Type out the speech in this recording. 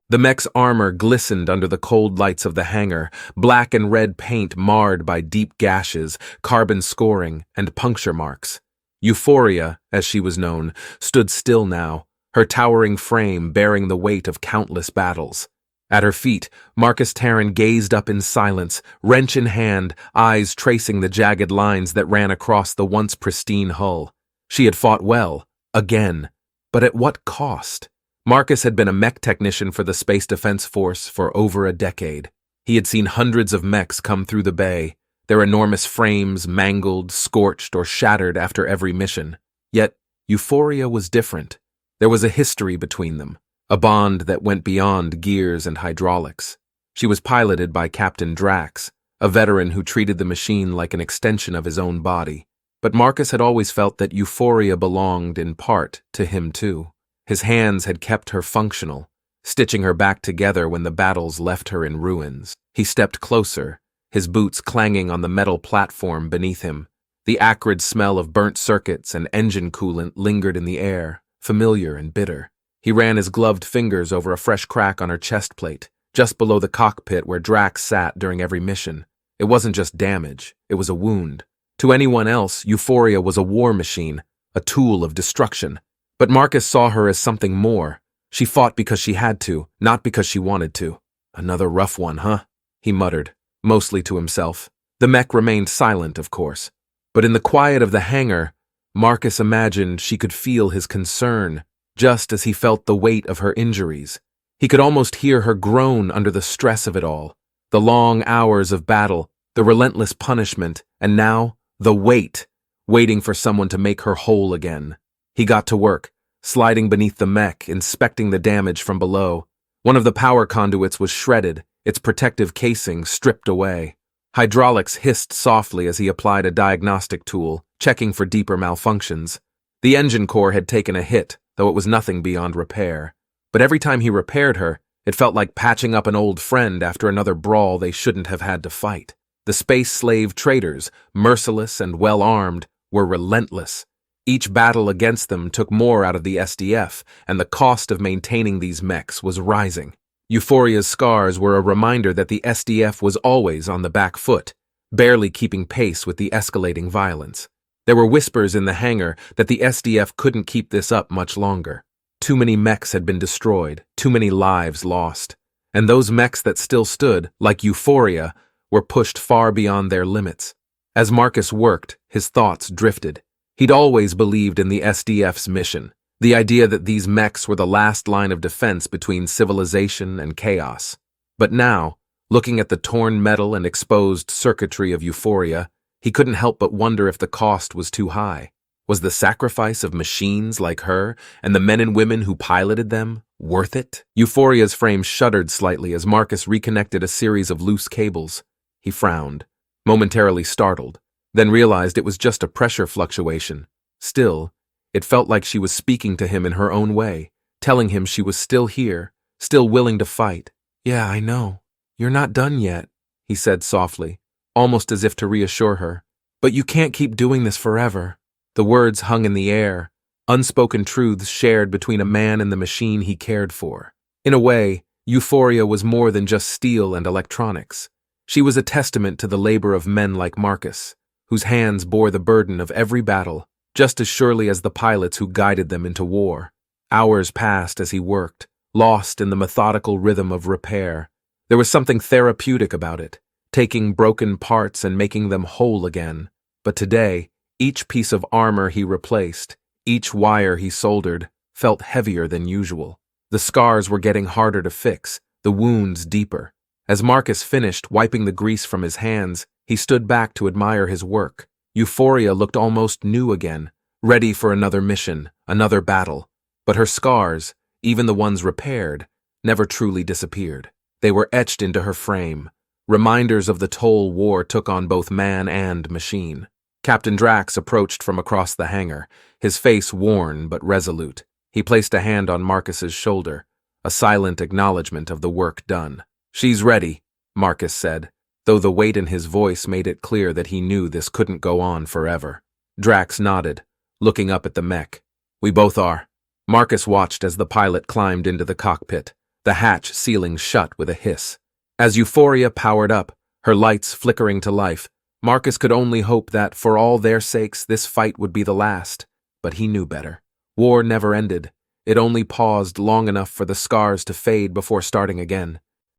The mech's armor glistened under the cold lights of the hangar, black and red paint marred by deep gashes, carbon scoring, and puncture marks. Euphoria, as she was known, stood still now, her towering frame bearing the weight of countless battles. At her feet, Marcus Terran gazed up in silence, wrench in hand, eyes tracing the jagged lines that ran across the once pristine hull. She had fought well, again, but at what cost? Marcus had been a mech technician for the Space Defense Force for over a decade. He had seen hundreds of mechs come through the bay, their enormous frames mangled, scorched, or shattered after every mission. Yet, Euphoria was different. There was a history between them, a bond that went beyond gears and hydraulics. She was piloted by Captain Drax, a veteran who treated the machine like an extension of his own body. But Marcus had always felt that Euphoria belonged, in part, to him too. His hands had kept her functional, stitching her back together when the battles left her in ruins. He stepped closer, his boots clanging on the metal platform beneath him. The acrid smell of burnt circuits and engine coolant lingered in the air, familiar and bitter. He ran his gloved fingers over a fresh crack on her chest plate, just below the cockpit where Drax sat during every mission. It wasn't just damage, it was a wound. To anyone else, Euphoria was a war machine, a tool of destruction. But Marcus saw her as something more. She fought because she had to, not because she wanted to. Another rough one, huh? He muttered, mostly to himself. The mech remained silent, of course. But in the quiet of the hangar, Marcus imagined she could feel his concern, just as he felt the weight of her injuries. He could almost hear her groan under the stress of it all. The long hours of battle, the relentless punishment, and now, the weight, waiting for someone to make her whole again. He got to work, sliding beneath the mech, inspecting the damage from below. One of the power conduits was shredded, its protective casing stripped away. Hydraulics hissed softly as he applied a diagnostic tool, checking for deeper malfunctions. The engine core had taken a hit, though it was nothing beyond repair. But every time he repaired her, it felt like patching up an old friend after another brawl they shouldn't have had to fight. The space slave traders, merciless and well-armed, were relentless. Each battle against them took more out of the SDF, and the cost of maintaining these mechs was rising. Euphoria's scars were a reminder that the SDF was always on the back foot, barely keeping pace with the escalating violence. There were whispers in the hangar that the SDF couldn't keep this up much longer. Too many mechs had been destroyed, too many lives lost. And those mechs that still stood, like Euphoria, were pushed far beyond their limits. As Marcus worked, his thoughts drifted. He'd always believed in the SDF's mission, the idea that these mechs were the last line of defense between civilization and chaos. But now, looking at the torn metal and exposed circuitry of Euphoria, he couldn't help but wonder if the cost was too high. Was the sacrifice of machines like her, and the men and women who piloted them, worth it? Euphoria's frame shuddered slightly as Marcus reconnected a series of loose cables. He frowned, momentarily startled, then realized it was just a pressure fluctuation. Still, it felt like she was speaking to him in her own way, telling him she was still here, still willing to fight. "Yeah, I know. You're not done yet," he said softly, almost as if to reassure her. "But you can't keep doing this forever." The words hung in the air, unspoken truths shared between a man and the machine he cared for. In a way, Euphoria was more than just steel and electronics. She was a testament to the labor of men like Marcus, whose hands bore the burden of every battle, just as surely as the pilots who guided them into war. Hours passed as he worked, lost in the methodical rhythm of repair. There was something therapeutic about it, taking broken parts and making them whole again. But today, each piece of armor he replaced, each wire he soldered, felt heavier than usual. The scars were getting harder to fix, the wounds deeper. As Marcus finished wiping the grease from his hands, he stood back to admire his work. Euphoria looked almost new again, ready for another mission, another battle. But her scars, even the ones repaired, never truly disappeared. They were etched into her frame, reminders of the toll war took on both man and machine. Captain Drax approached from across the hangar, his face worn but resolute. He placed a hand on Marcus's shoulder, a silent acknowledgement of the work done. "She's ready," Marcus said, though the weight in his voice made it clear that he knew this couldn't go on forever. Drax nodded, looking up at the mech. "We both are." Marcus watched as the pilot climbed into the cockpit, the hatch sealing shut with a hiss. As Euphoria powered up, her lights flickering to life, Marcus could only hope that, for all their sakes, this fight would be the last. But he knew better. War never ended. It only paused long enough for the scars to fade before starting again.